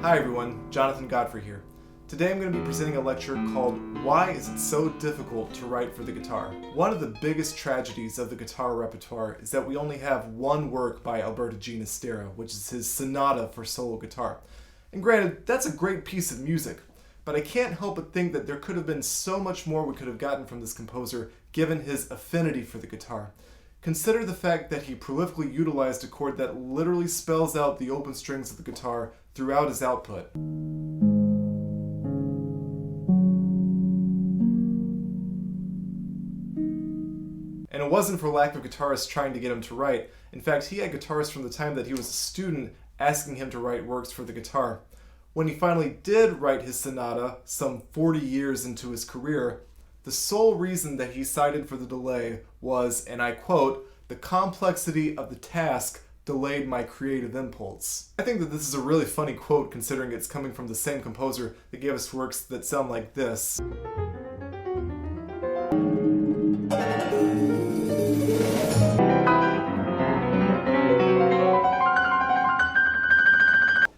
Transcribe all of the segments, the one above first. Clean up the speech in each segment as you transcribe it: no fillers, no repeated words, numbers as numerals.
Hi everyone, Jonathan Godfrey here. Today I'm going to be presenting a lecture called Why Is It So Difficult to Write for the Guitar? One of the biggest tragedies of the guitar repertoire is that we only have one work by Alberto Ginastera, which is his Sonata for solo guitar. And granted, that's a great piece of music, but I can't help but think that there could have been so much more we could have gotten from this composer given his affinity for the guitar. Consider the fact that he prolifically utilized a chord that literally spells out the open strings of the guitar throughout his output. And it wasn't for lack of guitarists trying to get him to write. In fact, he had guitarists from the time that he was a student asking him to write works for the guitar. When he finally did write his sonata, some 40 years into his career, the sole reason that he cited for the delay was, and I quote, "the complexity of the task delayed my creative impulse." I think that this is a really funny quote considering it's coming from the same composer that gave us works that sound like this.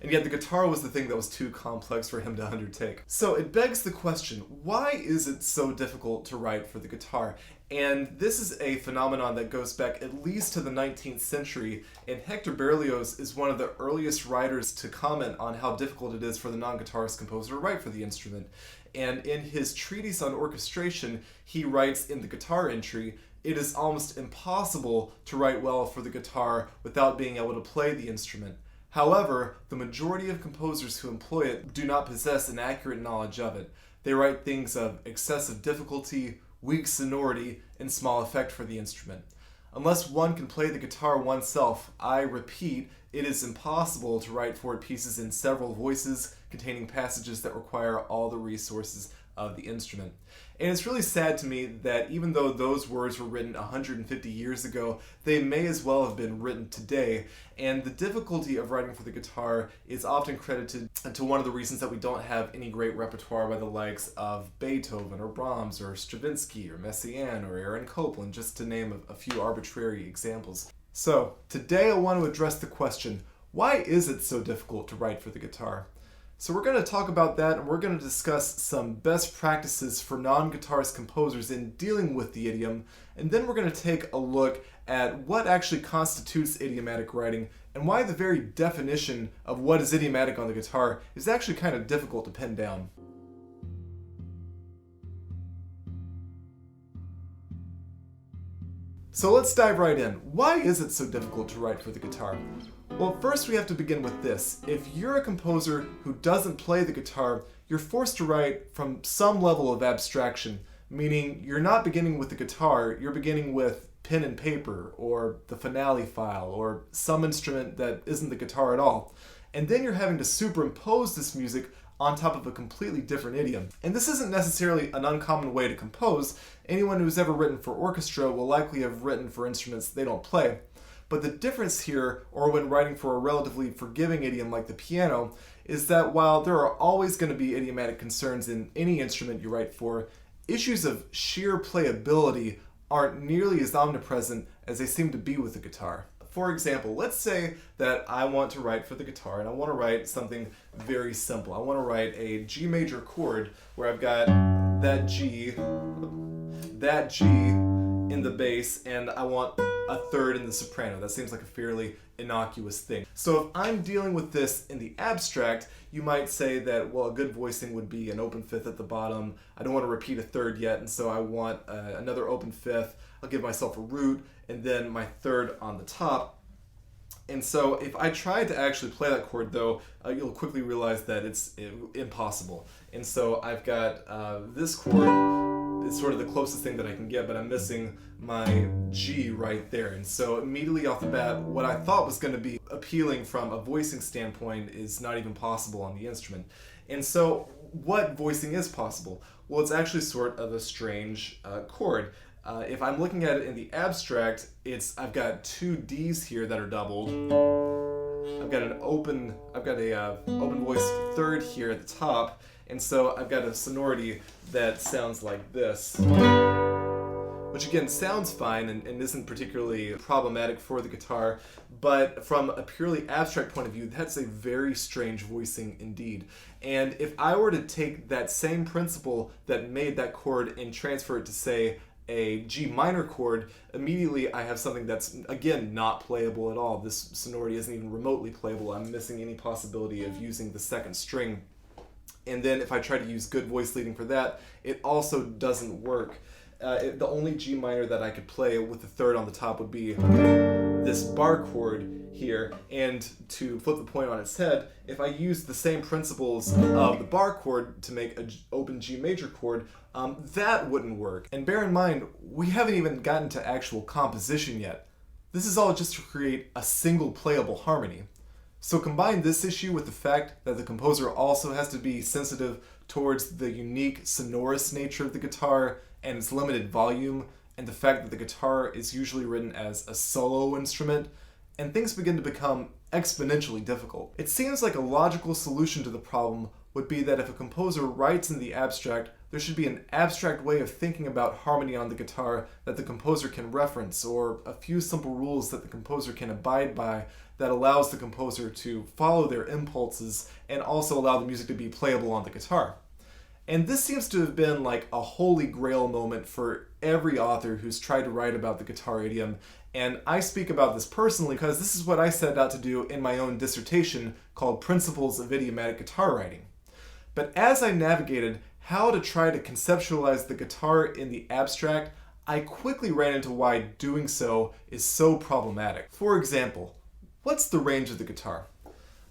And yet the guitar was the thing that was too complex for him to undertake. So it begs the question, why is it so difficult to write for the guitar? And this is a phenomenon that goes back at least to the 19th century, and Hector Berlioz is one of the earliest writers to comment on how difficult it is for the non-guitarist composer to write for the instrument. And in his treatise on orchestration, he writes in the guitar entry, "It is almost impossible to write well for the guitar without being able to play the instrument." However, the majority of composers who employ it do not possess an accurate knowledge of it. They write things of excessive difficulty, weak sonority, and small effect for the instrument. Unless one can play the guitar oneself, I repeat, it is impossible to write for it pieces in several voices containing passages that require all the resources of the instrument. And it's really sad to me that even though those words were written 150 years ago, they may as well have been written today. And the difficulty of writing for the guitar is often credited to one of the reasons that we don't have any great repertoire by the likes of Beethoven or Brahms or Stravinsky or Messiaen or Aaron Copland, just to name a few arbitrary examples. So today I want to address the question, why is it so difficult to write for the guitar? So we're going to talk about that, and we're going to discuss some best practices for non-guitarist composers in dealing with the idiom, and then we're going to take a look at what actually constitutes idiomatic writing and why the very definition of what is idiomatic on the guitar is actually kind of difficult to pin down. So let's dive right in. Why is it so difficult to write for the guitar? Well, first we have to begin with this. If you're a composer who doesn't play the guitar, you're forced to write from some level of abstraction, meaning you're not beginning with the guitar, you're beginning with pen and paper, or the finale file, or some instrument that isn't the guitar at all. And then you're having to superimpose this music on top of a completely different idiom. And this isn't necessarily an uncommon way to compose. Anyone who's ever written for orchestra will likely have written for instruments they don't play. But the difference here, or when writing for a relatively forgiving idiom like the piano, is that while there are always going to be idiomatic concerns in any instrument you write for, issues of sheer playability aren't nearly as omnipresent as they seem to be with the guitar. For example, let's say that I want to write for the guitar and I want to write something very simple. I want to write a G major chord where I've got that G in the bass, and I want a third in the soprano. That seems like a fairly innocuous thing. So if I'm dealing with this in the abstract, you might say that, well, a good voicing would be an open fifth at the bottom. I don't want to repeat a third yet, and so I want another open fifth. I'll give myself a root, and then my third on the top. And so if I tried to actually play that chord, though, you'll quickly realize that it's impossible. And so I've got this chord. It's sort of the closest thing that I can get, but I'm missing my G right there. And so immediately off the bat, what I thought was going to be appealing from a voicing standpoint is not even possible on the instrument. And so what voicing is possible? Well, it's actually sort of a strange chord. If I'm looking at it in the abstract, I've got two Ds here that are doubled. I've got a open voiced third here at the top, and so I've got a sonority that sounds like this, which again sounds fine and isn't particularly problematic for the guitar, but from a purely abstract point of view, that's a very strange voicing indeed. And if I were to take that same principle that made that chord and transfer it to, say, a G minor chord, immediately I have something that's, again, not playable at all. This sonority isn't even remotely playable. I'm missing any possibility of using the second string. And then if I try to use good voice leading for that, it also doesn't work. The only G minor that I could play with the third on the top would be this bar chord here. And to flip the point on its head, if I use the same principles of the bar chord to make an open G major chord, that wouldn't work. And bear in mind, we haven't even gotten to actual composition yet. This is all just to create a single playable harmony. So combine this issue with the fact that the composer also has to be sensitive towards the unique sonorous nature of the guitar and its limited volume, and the fact that the guitar is usually written as a solo instrument, and things begin to become exponentially difficult. It seems like a logical solution to the problem would be that if a composer writes in the abstract, there should be an abstract way of thinking about harmony on the guitar that the composer can reference, or a few simple rules that the composer can abide by that allows the composer to follow their impulses and also allow the music to be playable on the guitar. And this seems to have been like a holy grail moment for every author who's tried to write about the guitar idiom, and I speak about this personally because this is what I set out to do in my own dissertation called Principles of Idiomatic Guitar Writing. But as I navigated how to try to conceptualize the guitar in the abstract, I quickly ran into why doing so is so problematic. For example, what's the range of the guitar?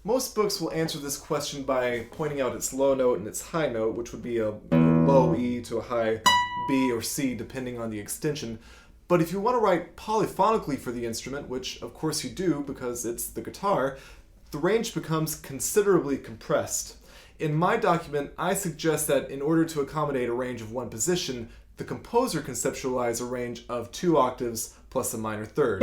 Most books will answer this question by pointing out its low note and its high note, which would be a low E to a high B or C depending on the extension. But if you want to write polyphonically for the instrument, which of course you do because it's the guitar, the range becomes considerably compressed. In my document, I suggest that in order to accommodate a range of one position, the composer conceptualize a range of 2 octaves plus a minor third.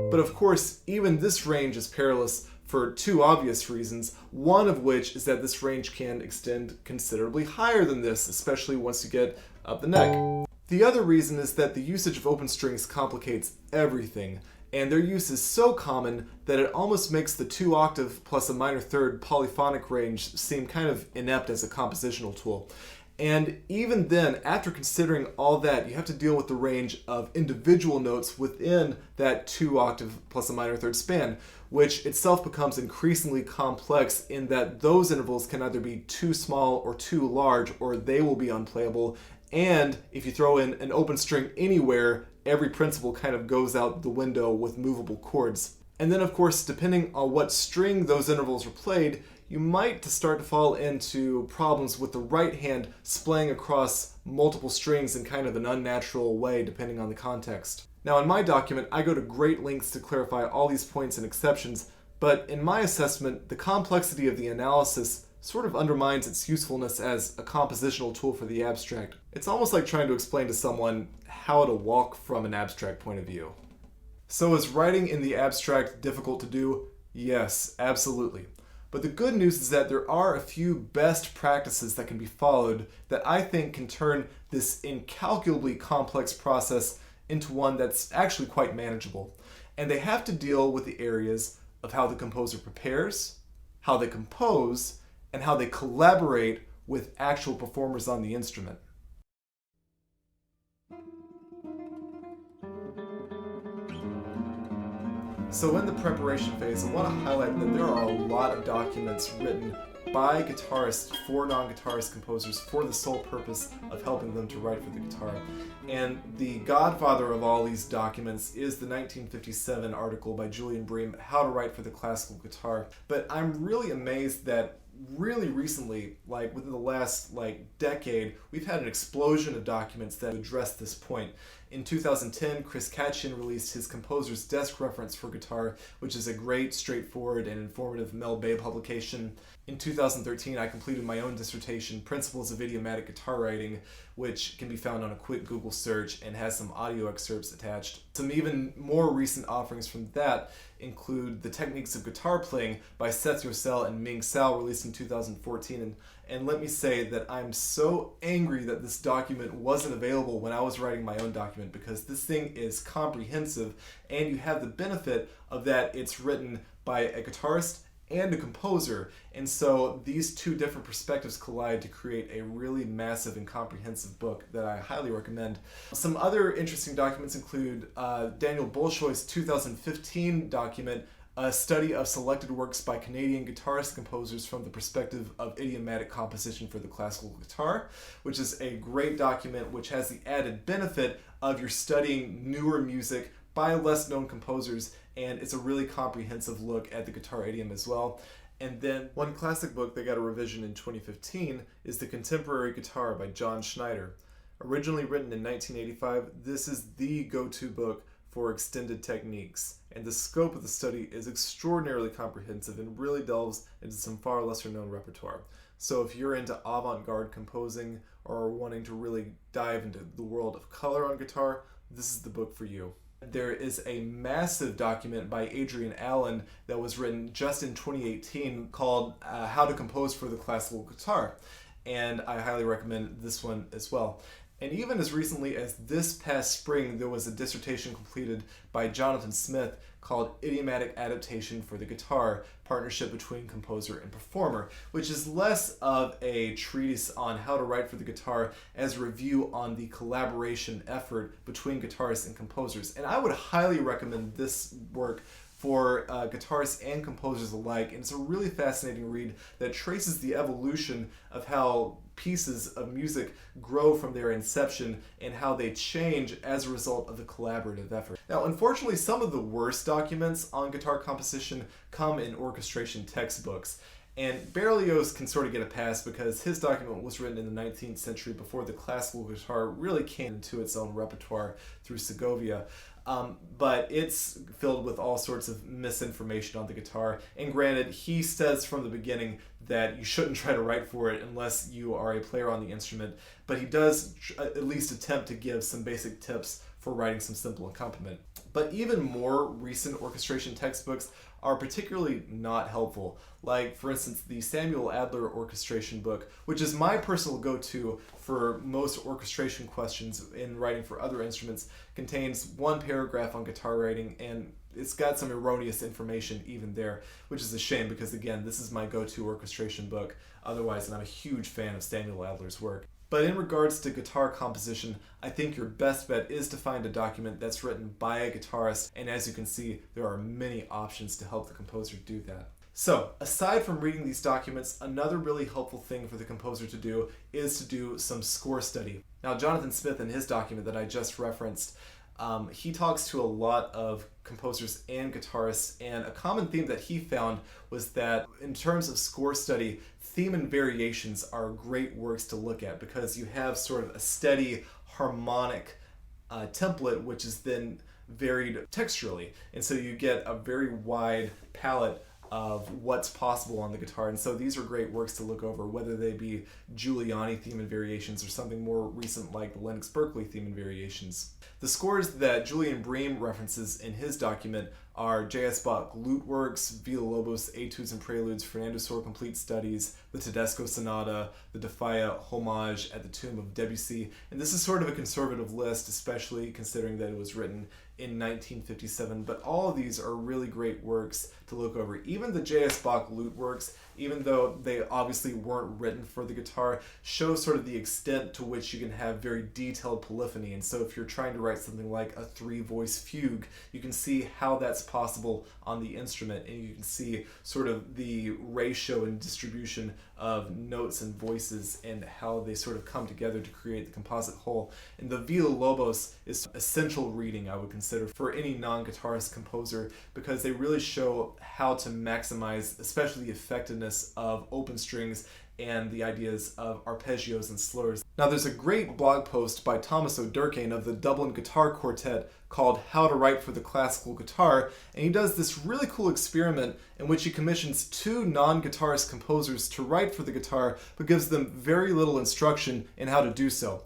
But of course, even this range is perilous for 2 obvious reasons, one of which is that this range can extend considerably higher than this, especially once you get up the neck. The other reason is that the usage of open strings complicates everything, and their use is so common that it almost makes the 2 octave plus a minor third polyphonic range seem kind of inept as a compositional tool. And even then, after considering all that, you have to deal with the range of individual notes within that 2 octave plus a minor third span, which itself becomes increasingly complex in that those intervals can either be too small or too large, or they will be unplayable. And if you throw in an open string anywhere, every principle kind of goes out the window with movable chords. And then of course, depending on what string those intervals are played, you might start to fall into problems with the right hand splaying across multiple strings in kind of an unnatural way depending on the context. Now in my document, I go to great lengths to clarify all these points and exceptions, but in my assessment, the complexity of the analysis sort of undermines its usefulness as a compositional tool for the abstract. It's almost like trying to explain to someone how to walk from an abstract point of view. So is writing in the abstract difficult to do? Yes, absolutely. But the good news is that there are a few best practices that can be followed that I think can turn this incalculably complex process into one that's actually quite manageable. And they have to deal with the areas of how the composer prepares, how they compose, and how they collaborate with actual performers on the instrument. So in the preparation phase, I want to highlight that there are a lot of documents written by guitarists for non-guitarist composers for the sole purpose of helping them to write for the guitar. And the godfather of all these documents is the 1957 article by Julian Bream, How to Write for the Classical Guitar. But I'm really amazed that really recently, like within the last decade, we've had an explosion of documents that address this point. In 2010, Chris Katchen released his Composer's Desk Reference for Guitar, which is a great, straightforward, and informative Mel Bay publication. In 2013, I completed my own dissertation, Principles of Idiomatic Guitar Writing, which can be found on a quick Google search and has some audio excerpts attached. Some even more recent offerings from that include The Techniques of Guitar Playing by Seth Yorsell and Ming Sao, released in 2014, And let me say that I'm so angry that this document wasn't available when I was writing my own document, because this thing is comprehensive, and you have the benefit of that it's written by a guitarist and a composer, and so these two different perspectives collide to create a really massive and comprehensive book that I highly recommend. Some other interesting documents include Daniel Bolshoi's 2015 document, a study of selected works by Canadian guitarist composers from the perspective of idiomatic composition for the classical guitar, which is a great document which has the added benefit of you're studying newer music by less known composers, and it's a really comprehensive look at the guitar idiom as well. And then one classic book that got a revision in 2015 is The Contemporary Guitar by John Schneider. Originally written in 1985, this is the go-to book for extended techniques, and the scope of the study is extraordinarily comprehensive and really delves into some far lesser known repertoire. So if you're into avant-garde composing or wanting to really dive into the world of color on guitar, this is the book for you. There is a massive document by Adrian Allen that was written just in 2018 called How to Compose for the Classical Guitar, and I highly recommend this one as well. And even as recently as this past spring, there was a dissertation completed by Jonathan Smith called Idiomatic Adaptation for the Guitar, Partnership Between Composer and Performer, which is less of a treatise on how to write for the guitar as a review on the collaboration effort between guitarists and composers. And I would highly recommend this work for guitarists and composers alike, and it's a really fascinating read that traces the evolution of how pieces of music grow from their inception and how they change as a result of the collaborative effort. Now, unfortunately, some of the worst documents on guitar composition come in orchestration textbooks, and Berlioz can sort of get a pass because his document was written in the 19th century before the classical guitar really came into its own repertoire through Segovia. But it's filled with all sorts of misinformation on the guitar. And granted, he says from the beginning that you shouldn't try to write for it unless you are a player on the instrument, but he does at least attempt to give some basic tips for writing some simple accompaniment. But even more recent orchestration textbooks are particularly not helpful. Like, for instance, the Samuel Adler orchestration book, which is my personal go-to for most orchestration questions in writing for other instruments, contains one paragraph on guitar writing, and it's got some erroneous information even there, which is a shame because, again, this is my go-to orchestration book otherwise, and I'm a huge fan of Samuel Adler's work. But in regards to guitar composition, I think your best bet is to find a document that's written by a guitarist, and as you can see, there are many options to help the composer do that. So, aside from reading these documents, another really helpful thing for the composer to do is to do some score study. Now, Jonathan Smith, in his document that I just referenced, he talks to a lot of composers and guitarists, and a common theme that he found was that in terms of score study, theme and variations are great works to look at because you have sort of a steady harmonic template which is then varied texturally, and so you get a very wide palette of what's possible on the guitar. And so these are great works to look over, whether they be Giuliani theme and variations or something more recent like the Lennox Berkeley theme and variations. The scores that Julian Bream references in his document are J.S. Bach Lute Works, Villa-Lobos Etudes and Preludes, Fernando Sor Complete Studies, the Tedesco Sonata, the De Falla Homage at the Tomb of Debussy. And this is sort of a conservative list, especially considering that it was written in 1957, but all of these are really great works to look over. Even the J.S. Bach Lute Works, even though they obviously weren't written for the guitar, show sort of the extent to which you can have very detailed polyphony. And so if you're trying to write something like a 3-voice fugue, you can see how that's possible on the instrument, and you can see sort of the ratio and distribution of notes and voices and how they sort of come together to create the composite whole. And the Villa-Lobos is essential reading, I would consider, for any non-guitarist composer, because they really show how to maximize especially the effectiveness of open strings and the ideas of arpeggios and slurs. Now, there's a great blog post by Thomas O'Durkane of the Dublin Guitar Quartet called How to Write for the Classical Guitar, and he does this really cool experiment in which he commissions 2 non-guitarist composers to write for the guitar, but gives them very little instruction in how to do so.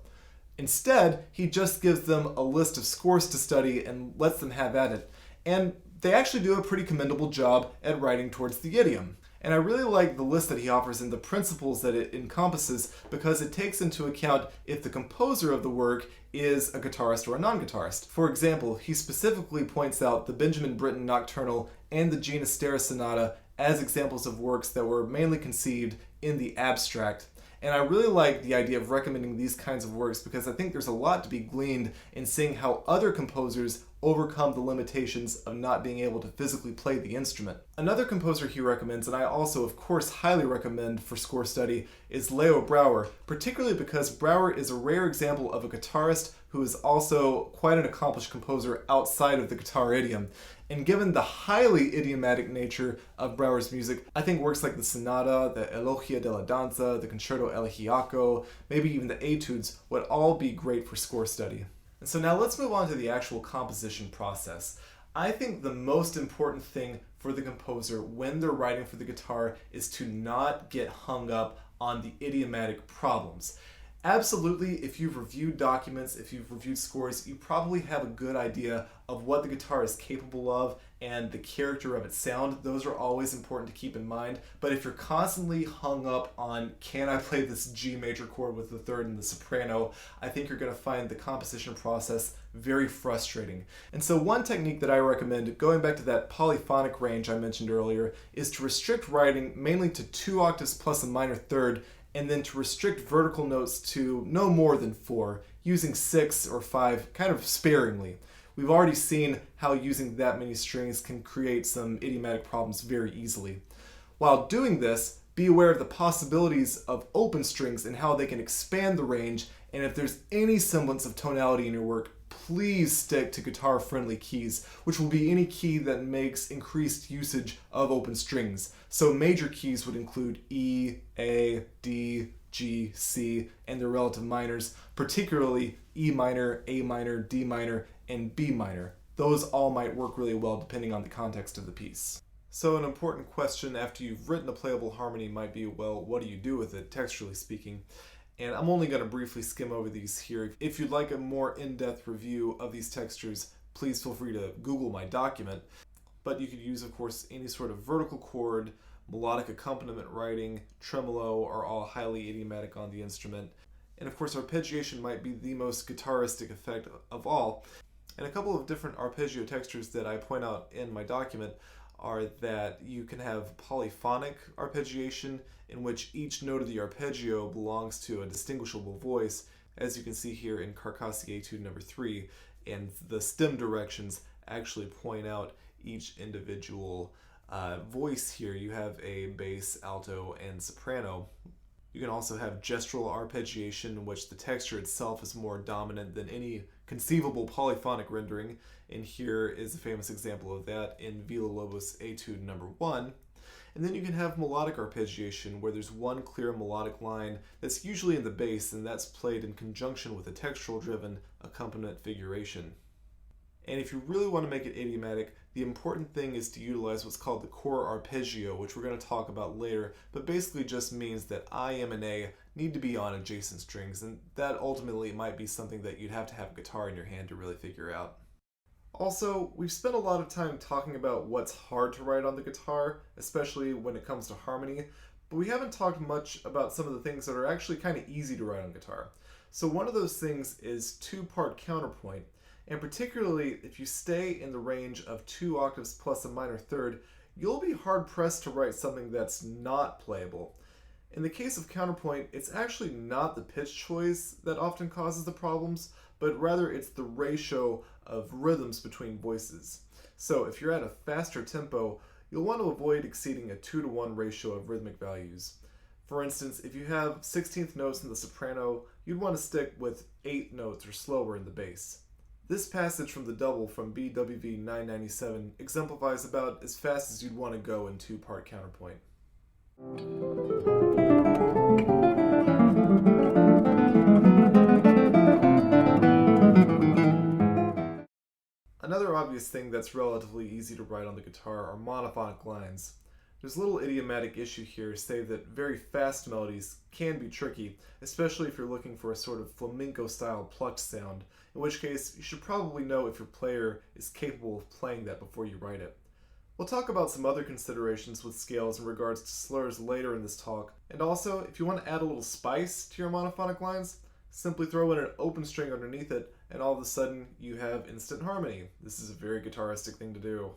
Instead, he just gives them a list of scores to study and lets them have at it. And they actually do a pretty commendable job at writing towards the idiom. And I really like the list that he offers and the principles that it encompasses because it takes into account if the composer of the work is a guitarist or a non-guitarist. For example, he specifically points out the Benjamin Britten Nocturnal and the Gina Stara Sonata as examples of works that were mainly conceived in the abstract. And I really like the idea of recommending these kinds of works because I think there's a lot to be gleaned in seeing how other composers overcome the limitations of not being able to physically play the instrument. Another composer he recommends, and I also of course highly recommend for score study, is Leo Brouwer, particularly because Brouwer is a rare example of a guitarist who is also quite an accomplished composer outside of the guitar idiom. And given the highly idiomatic nature of Brouwer's music, I think works like the Sonata, the Elogia della Danza, the Concerto Elegiaco, maybe even the Etudes would all be great for score study. And so now let's move on to the actual composition process. I think the most important thing for the composer when they're writing for the guitar is to not get hung up on the idiomatic problems. Absolutely, if you've reviewed documents, if you've reviewed scores, you probably have a good idea of what the guitar is capable of and the character of its sound. Those are always important to keep in mind. But if you're constantly hung up on, can I play this G major chord with the third and the soprano, I think you're going to find the composition process very frustrating. And so one technique that I recommend, going back to that polyphonic range I mentioned earlier, is to restrict writing mainly to 2 octaves plus a minor third, and then to restrict vertical notes to no more than 4, using 6 or 5 kind of sparingly. We've already seen how using that many strings can create some idiomatic problems very easily. While doing this, be aware of the possibilities of open strings and how they can expand the range, and if there's any semblance of tonality in your work, please stick to guitar-friendly keys, which will be any key that makes increased usage of open strings. So major keys would include E, A, D, G, C, and their relative minors, particularly E minor, A minor, D minor, and B minor. Those all might work really well depending on the context of the piece. So an important question after you've written a playable harmony might be, well, what do you do with it, textually speaking? And I'm only going to briefly skim over these here. If you'd like a more in-depth review of these textures, please feel free to Google my document. But you could use, of course, any sort of vertical chord, melodic accompaniment writing, tremolo are all highly idiomatic on the instrument. And of course, arpeggiation might be the most guitaristic effect of all. And a couple of different arpeggio textures that I point out in my document are that you can have polyphonic arpeggiation, in which each note of the arpeggio belongs to a distinguishable voice, as you can see here in Carcassi Etude number 3, and the stem directions actually point out each individual voice here. You have a bass, alto, and soprano. You can also have gestural arpeggiation, in which the texture itself is more dominant than any conceivable polyphonic rendering, and here is a famous example of that in Villa-Lobos Etude number 1. And then you can have melodic arpeggiation, where there's one clear melodic line that's usually in the bass, and that's played in conjunction with a textural-driven accompaniment figuration. And if you really want to make it idiomatic, the important thing is to utilize what's called the core arpeggio, which we're going to talk about later, but basically just means that I, M, and A need to be on adjacent strings, and that ultimately might be something that you'd have to have a guitar in your hand to really figure out. Also, we've spent a lot of time talking about what's hard to write on the guitar, especially when it comes to harmony, but we haven't talked much about some of the things that are actually kind of easy to write on guitar. So one of those things is 2-part counterpoint, and particularly if you stay in the range of 2 octaves plus a minor third, you'll be hard-pressed to write something that's not playable. In the case of counterpoint, it's actually not the pitch choice that often causes the problems, but rather it's the ratio of rhythms between voices. So if you're at a faster tempo, you'll want to avoid exceeding a 2-to-1 ratio of rhythmic values. For instance, if you have 16th notes in the soprano, you'd want to stick with 8 notes or slower in the bass. This passage from the double from BWV 997 exemplifies about as fast as you'd want to go in 2-part counterpoint. Another obvious thing that's relatively easy to write on the guitar are monophonic lines. There's a little idiomatic issue here, save that very fast melodies can be tricky, especially if you're looking for a sort of flamenco-style plucked sound, in which case you should probably know if your player is capable of playing that before you write it. We'll talk about some other considerations with scales in regards to slurs later in this talk. And also, if you want to add a little spice to your monophonic lines, simply throw in an open string underneath it, and all of a sudden you have instant harmony. This is a very guitaristic thing to do.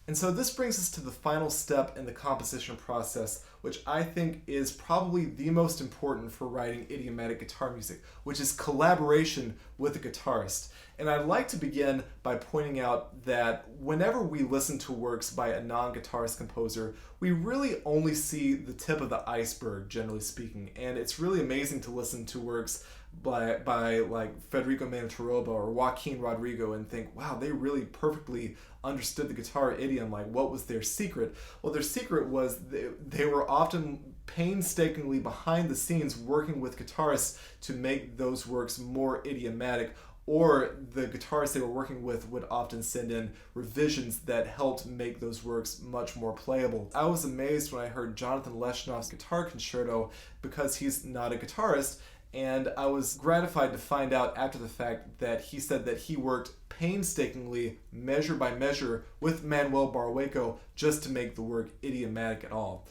And so this brings us to the final step in the composition process, which I think is probably the most important for writing idiomatic guitar music, which is collaboration with a guitarist. And I'd like to begin by pointing out that whenever we listen to works by a non-guitarist composer, we really only see the tip of the iceberg, generally speaking. And it's really amazing to listen to works by like Federico Mantaroba or Joaquin Rodrigo and think, wow, they really perfectly understood the guitar idiom. Like, what was their secret? Well, their secret was they were often painstakingly behind the scenes working with guitarists to make those works more idiomatic, or the guitarists they were working with would often send in revisions that helped make those works much more playable. I was amazed when I heard Jonathan Leshnoff's guitar concerto because he's not a guitarist, and I was gratified to find out after the fact that he said that he worked painstakingly, measure by measure, with Manuel Barrueco just to make the work idiomatic at all.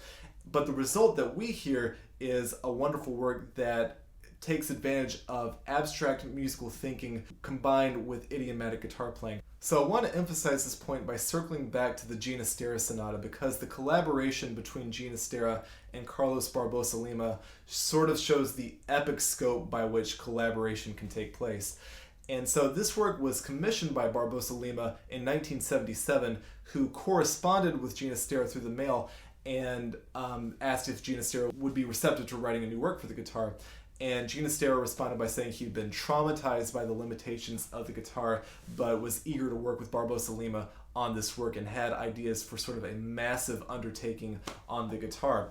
But the result that we hear is a wonderful work that takes advantage of abstract musical thinking combined with idiomatic guitar playing. So I want to emphasize this point by circling back to the Ginastera Sonata, because the collaboration between Ginastera and Carlos Barbosa Lima sort of shows the epic scope by which collaboration can take place. And so this work was commissioned by Barbosa Lima in 1977, who corresponded with Ginastera through the mail and asked if Ginastera would be receptive to writing a new work for the guitar. And Ginastera responded by saying he'd been traumatized by the limitations of the guitar, but was eager to work with Barbosa Lima on this work and had ideas for sort of a massive undertaking on the guitar.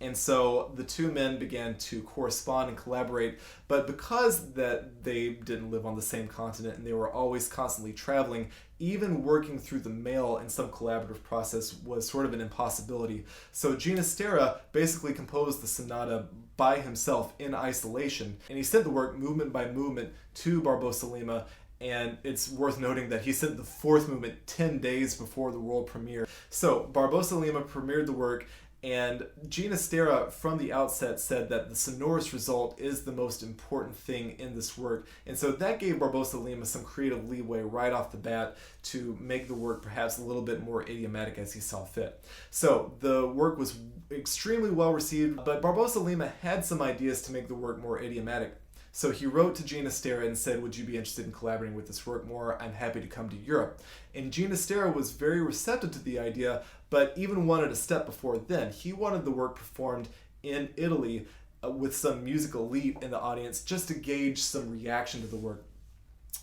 And so the two men began to correspond and collaborate, but because that they didn't live on the same continent and they were always constantly traveling, even working through the mail in some collaborative process was sort of an impossibility. So Ginastera basically composed the sonata by himself in isolation, and he sent the work movement by movement to Barbosa Lima. And it's worth noting that he sent the fourth movement 10 days before the world premiere. So Barbosa Lima premiered the work, and Ginastera from the outset said that the sonorous result is the most important thing in this work. And so that gave Barbosa Lima some creative leeway right off the bat to make the work perhaps a little bit more idiomatic as he saw fit. So the work was extremely well received, but Barbosa Lima had some ideas to make the work more idiomatic. So he wrote to Ginastera and said, would you be interested in collaborating with this work more? I'm happy to come to Europe. And Ginastera was very receptive to the idea, but even wanted a step before then. He wanted the work performed in Italy with some musical elite in the audience just to gauge some reaction to the work.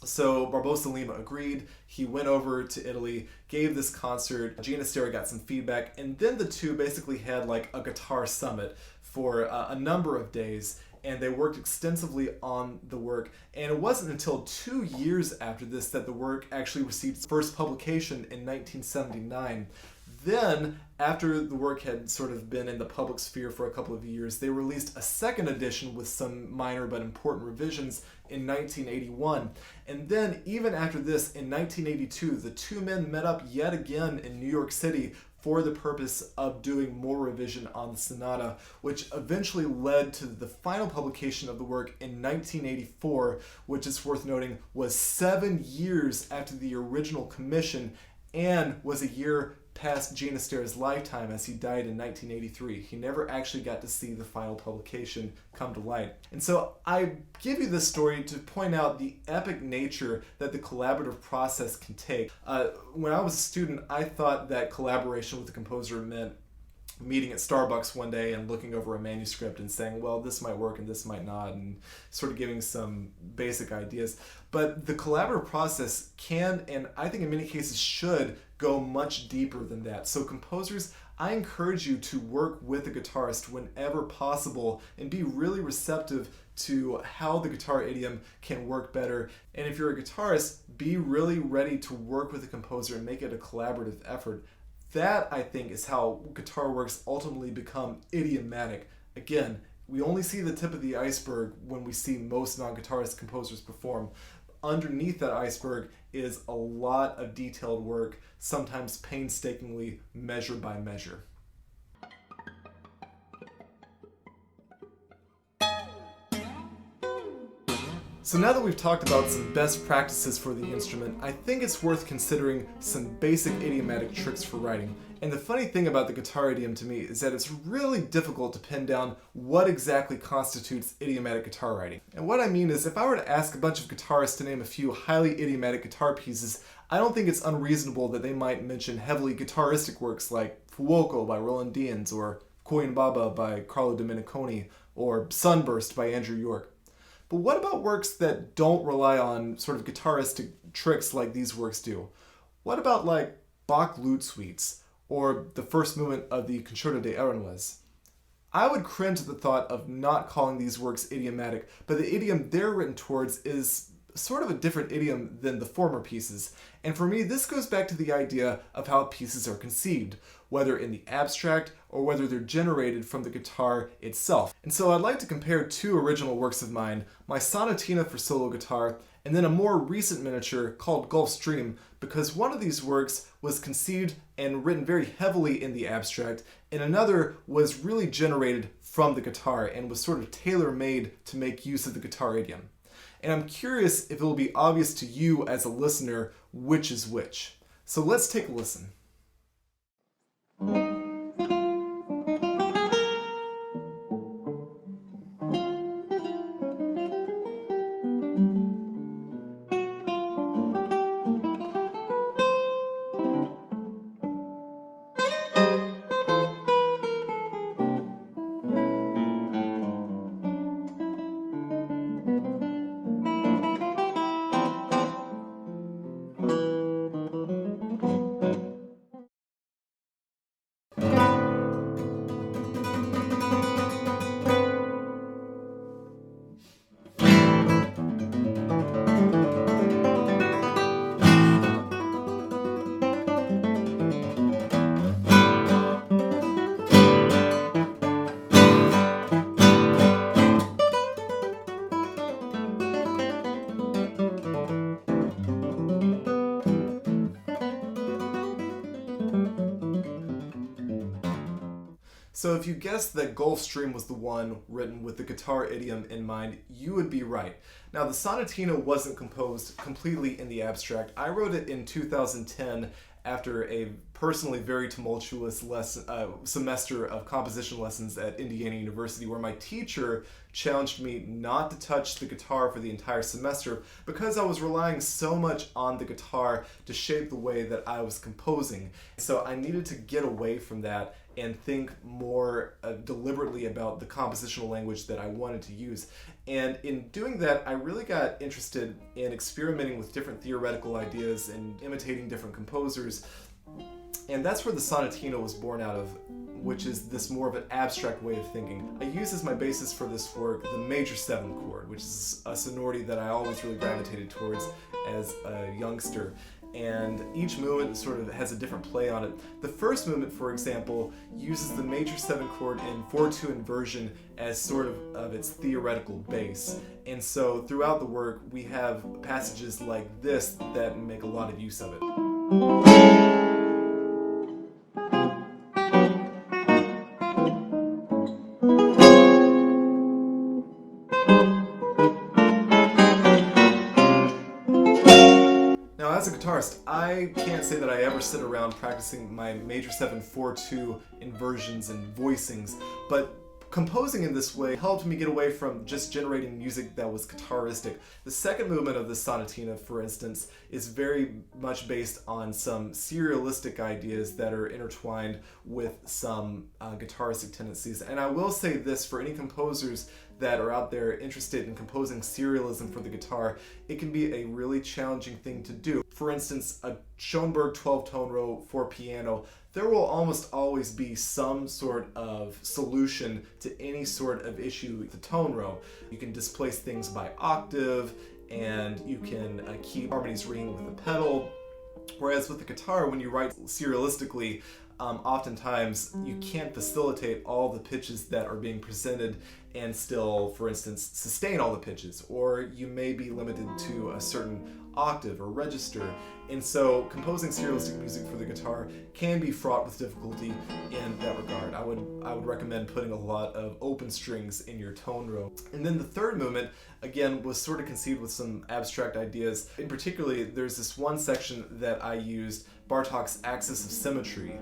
So Barbosa Lima agreed. He went over to Italy, gave this concert. Ginastera got some feedback, and then the two basically had like a guitar summit for a number of days. And they worked extensively on the work. And it wasn't until 2 years after this that the work actually received its first publication in 1979. Then, after the work had sort of been in the public sphere for a couple of years, they released a second edition with some minor but important revisions in 1981. And then, even after this, in 1982, the two men met up yet again in New York City for the purpose of doing more revision on the sonata, which eventually led to the final publication of the work in 1984, which is worth noting was 7 years after the original commission and was a year past Ginastera's lifetime, as he died in 1983. He never actually got to see the final publication come to light. And so I give you this story to point out the epic nature that the collaborative process can take. When I was a student, I thought that collaboration with the composer meant meeting at Starbucks one day and looking over a manuscript and saying, well, this might work and this might not, and sort of giving some basic ideas. But the collaborative process can, and I think in many cases should, go much deeper than that. So composers, I encourage you to work with a guitarist whenever possible and be really receptive to how the guitar idiom can work better. And if you're a guitarist, be really ready to work with a composer and make it a collaborative effort. That, I think, is how guitar works ultimately become idiomatic. Again, we only see the tip of the iceberg when we see most non-guitarist composers perform. underneath that iceberg is a lot of detailed work, sometimes painstakingly measure by measure. So now that we've talked about some best practices for the instrument, I think it's worth considering some basic idiomatic tricks for writing. And the funny thing about the guitar idiom to me is that it's really difficult to pin down what exactly constitutes idiomatic guitar writing. And what I mean is, if I were to ask a bunch of guitarists to name a few highly idiomatic guitar pieces, I don't think it's unreasonable that they might mention heavily guitaristic works like Fuoco by Roland Deans, or Coimbaba by Carlo Domeniconi, or Sunburst by Andrew York. But what about works that don't rely on sort of guitaristic tricks like these works do? What about like Bach lute suites, or the first movement of the Concerto de Aranjuez? I would cringe at the thought of not calling these works idiomatic, but the idiom they're written towards is sort of a different idiom than the former pieces. And for me, this goes back to the idea of how pieces are conceived, whether in the abstract or whether they're generated from the guitar itself. And so I'd like to compare two original works of mine, my sonatina for solo guitar, and then a more recent miniature called Gulfstream, because one of these works was conceived and written very heavily in the abstract, and another was really generated from the guitar and was sort of tailor-made to make use of the guitar idiom. And I'm curious if it will be obvious to you as a listener which is which. So let's take a listen. So if you guessed that Gulfstream was the one written with the guitar idiom in mind, you would be right. Now, the sonatina wasn't composed completely in the abstract. I wrote it in 2010 after a personally very tumultuous semester of composition lessons at Indiana University, where my teacher challenged me not to touch the guitar for the entire semester because I was relying so much on the guitar to shape the way that I was composing. So I needed to get away from that and think more deliberately about the compositional language that I wanted to use. And in doing that, I really got interested in experimenting with different theoretical ideas and imitating different composers. And that's where the sonatina was born out of, which is this more of an abstract way of thinking. I use as my basis for this work the major 7th chord, which is a sonority that I always really gravitated towards as a youngster. And each movement sort of has a different play on it. The first movement, for example, uses the major 7 chord in 4/2 inversion as sort of its theoretical base. And so throughout the work, we have passages like this that make a lot of use of it. As a guitarist, I can't say that I ever sit around practicing my major 7 4/2 inversions and voicings, but composing in this way helped me get away from just generating music that was guitaristic. The second movement of the sonatina, for instance, is very much based on some serialistic ideas that are intertwined with some guitaristic tendencies. And I will say this, for any composers that are out there interested in composing serialism for the guitar, it can be a really challenging thing to do. For instance, a Schoenberg 12-tone row for piano, there will almost always be some sort of solution to any sort of issue with the tone row. You can displace things by octave, and you can keep harmonies ringing with the pedal. Whereas with the guitar, when you write serialistically, oftentimes you can't facilitate all the pitches that are being presented, and still, for instance, sustain all the pitches, or you may be limited to a certain octave or register. And so composing serialistic music for the guitar can be fraught with difficulty in that regard. I would recommend putting a lot of open strings in your tone row. And then the third movement, again, was sort of conceived with some abstract ideas. In particular, there's this one section that I used, Bartók's Axis of Symmetry.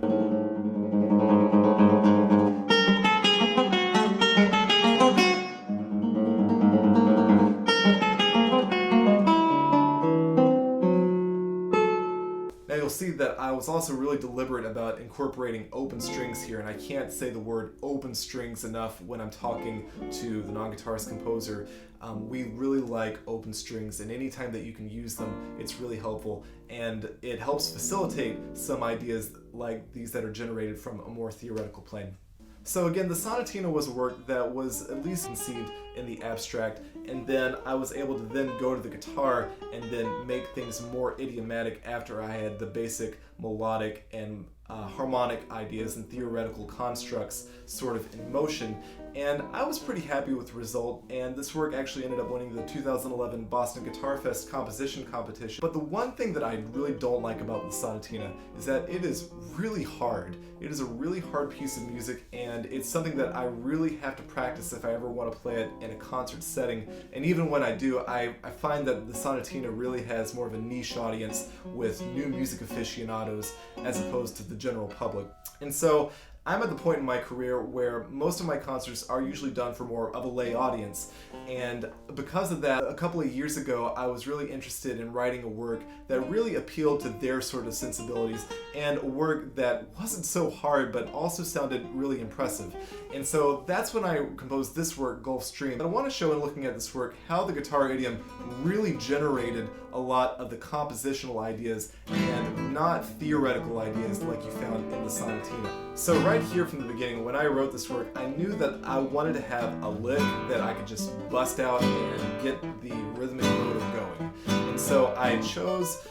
You'll see that I was also really deliberate about incorporating open strings here, and I can't say the word open strings enough when I'm talking to the non-guitarist composer. We really like open strings, and anytime that you can use them, it's really helpful, and it helps facilitate some ideas like these that are generated from a more theoretical plane. So again, the sonatina was a work that was at least conceived in the abstract, and then I was able to then go to the guitar and then make things more idiomatic after I had the basic melodic and harmonic ideas and theoretical constructs sort of in motion. And I was pretty happy with the result, and this work actually ended up winning the 2011 Boston Guitar Fest composition competition. But the one thing that I really don't like about the sonatina is that it is really hard. It is a really hard piece of music, and it's something that I really have to practice if I ever want to play it in a concert setting. And even when I do, I find that the sonatina really has more of a niche audience with new music aficionados as opposed to the general public. And so I'm at the point in my career where most of my concerts are usually done for more of a lay audience, and because of that, a couple of years ago I was really interested in writing a work that really appealed to their sort of sensibilities, and a work that wasn't so hard but also sounded really impressive. And so that's when I composed this work, Gulfstream. I want to show in looking at this work how the guitar idiom really generated a lot of the compositional ideas and not theoretical ideas like you found in the sonatina. So right here from the beginning, when I wrote this work, I knew that I wanted to have a lick that I could just bust out and get the rhythmic motive going. And so I chose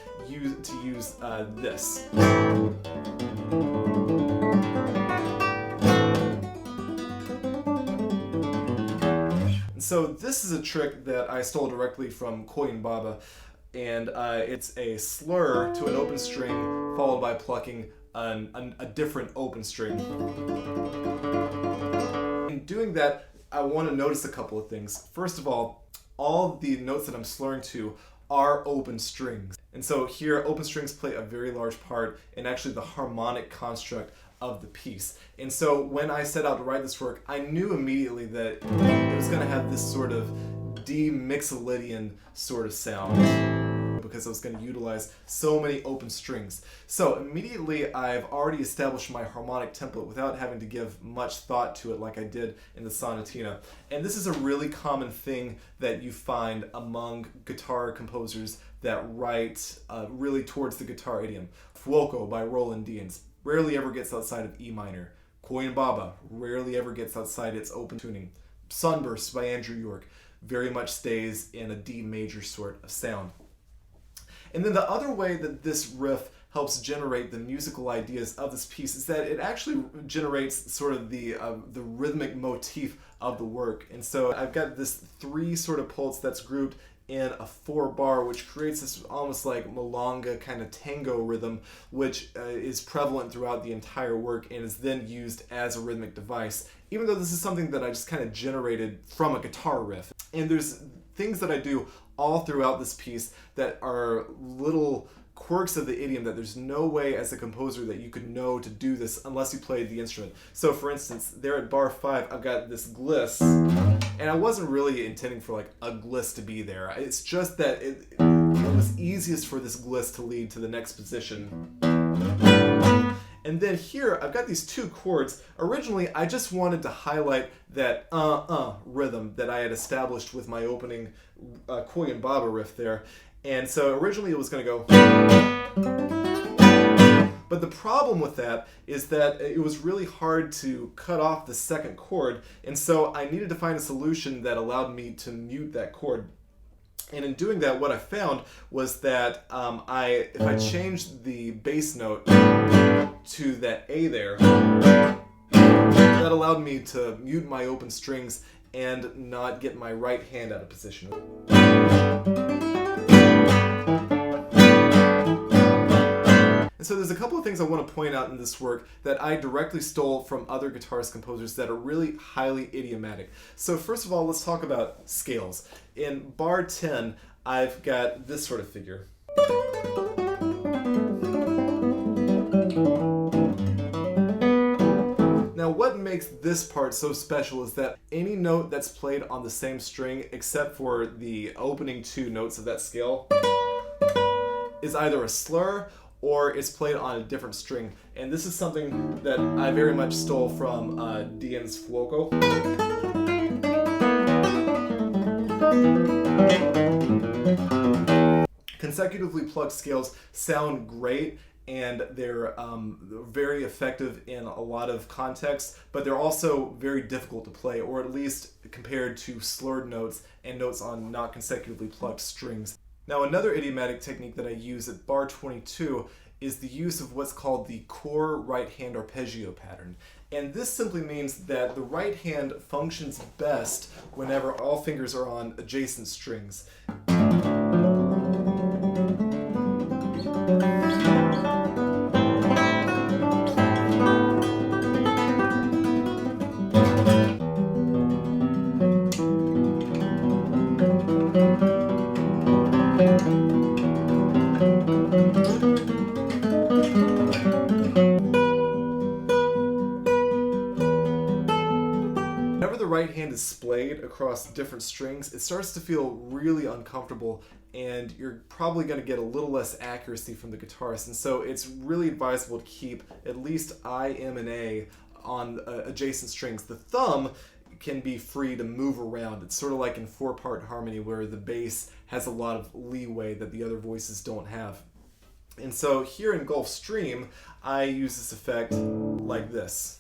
to use this. So this is a trick that I stole directly from Koyin Baba, and it's a slur to an open string followed by plucking a different open string. In doing that, I want to notice a couple of things. First of all the notes that I'm slurring to are open strings. And so here, open strings play a very large part in actually the harmonic construct of the piece. And so when I set out to write this work, I knew immediately that it was going to have this sort of D-Mixolydian sort of sound, because I was going to utilize so many open strings. So immediately I've already established my harmonic template without having to give much thought to it like I did in the sonatina. And this is a really common thing that you find among guitar composers that write really towards the guitar idiom. Fuoco by Roland Deans rarely ever gets outside of E minor. Koyin Baba rarely ever gets outside its open tuning. Sunbursts by Andrew York very much stays in a D major sort of sound. And then the other way that this riff helps generate the musical ideas of this piece is that it actually generates sort of the rhythmic motif of the work. And so I've got this 3 sort of pulse that's grouped in a 4-bar, which creates this almost like milonga kind of tango rhythm, which is prevalent throughout the entire work and is then used as a rhythmic device, even though this is something that I just kind of generated from a guitar riff. And there's things that I do all throughout this piece that are little quirks of the idiom that there's no way as a composer that you could know to do this unless you played the instrument. So for instance, there at bar 5, I've got this gliss, and I wasn't really intending for like a gliss to be there. It's just that it was easiest for this gliss to lead to the next position. And then here, I've got these 2 chords. Originally, I just wanted to highlight that rhythm that I had established with my opening Koyin Baba riff there. And so originally it was going to go. But the problem with that is that it was really hard to cut off the second chord. And so I needed to find a solution that allowed me to mute that chord. And in doing that, what I found was that if I changed the bass note to that A there, that allowed me to mute my open strings and not get my right hand out of position. And so there's a couple of things I want to point out in this work that I directly stole from other guitarist composers that are really highly idiomatic. So first of all, let's talk about scales. In bar 10, I've got this sort of figure. Now what makes this part so special is that any note that's played on the same string except for the opening two notes of that scale is either a slur or it's played on a different string. And this is something that I very much stole from Dian's Fuoco. Consecutively plucked scales sound great, and they're very effective in a lot of contexts, but they're also very difficult to play, or at least compared to slurred notes and notes on not consecutively plucked strings. Now another idiomatic technique that I use at bar 22 is the use of what's called the core right hand arpeggio pattern. And this simply means that the right hand functions best whenever all fingers are on adjacent strings. Whenever the right hand is splayed across different strings, it starts to feel really uncomfortable, and you're probably going to get a little less accuracy from the guitarist. And so it's really advisable to keep at least I, M, and A on adjacent strings. The thumb can be free to move around. It's sort of like in four-part harmony where the bass has a lot of leeway that the other voices don't have. And so here in Gulfstream, I use this effect like this.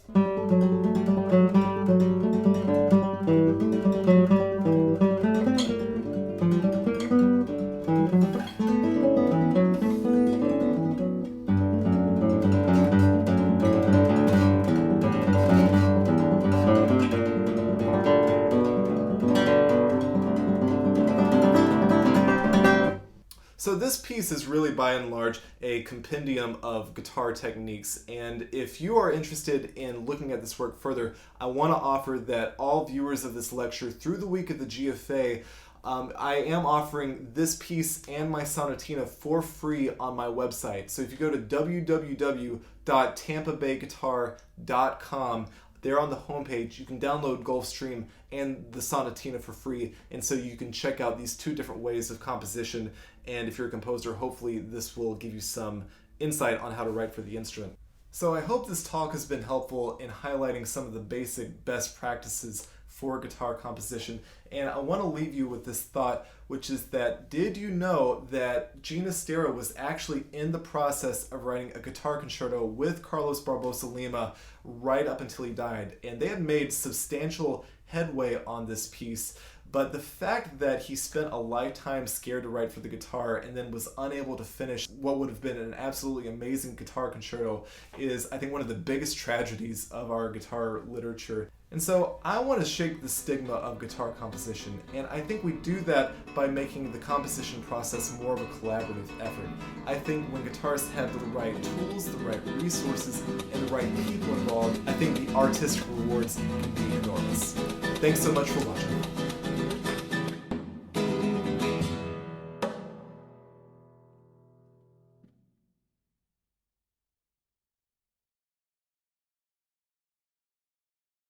So this piece is really by and large a compendium of guitar techniques, and if you are interested in looking at this work further, I want to offer that all viewers of this lecture through the week of the GFA, I am offering this piece and my sonatina for free on my website. So if you go to www.tampabayguitar.com, there on the homepage, you can download Gulfstream and the sonatina for free, and so you can check out these two different ways of composition. And if you're a composer, hopefully this will give you some insight on how to write for the instrument. So I hope this talk has been helpful in highlighting some of the basic best practices for guitar composition. And I want to leave you with this thought, which is that did you know that Ginastera was actually in the process of writing a guitar concerto with Carlos Barbosa Lima right up until he died? And they had made substantial headway on this piece. But the fact that he spent a lifetime scared to write for the guitar and then was unable to finish what would have been an absolutely amazing guitar concerto is, I think, one of the biggest tragedies of our guitar literature. And so I want to shake the stigma of guitar composition, and I think we do that by making the composition process more of a collaborative effort. I think when guitarists have the right tools, the right resources, and the right people involved, I think the artistic rewards can be enormous. Thanks so much for watching.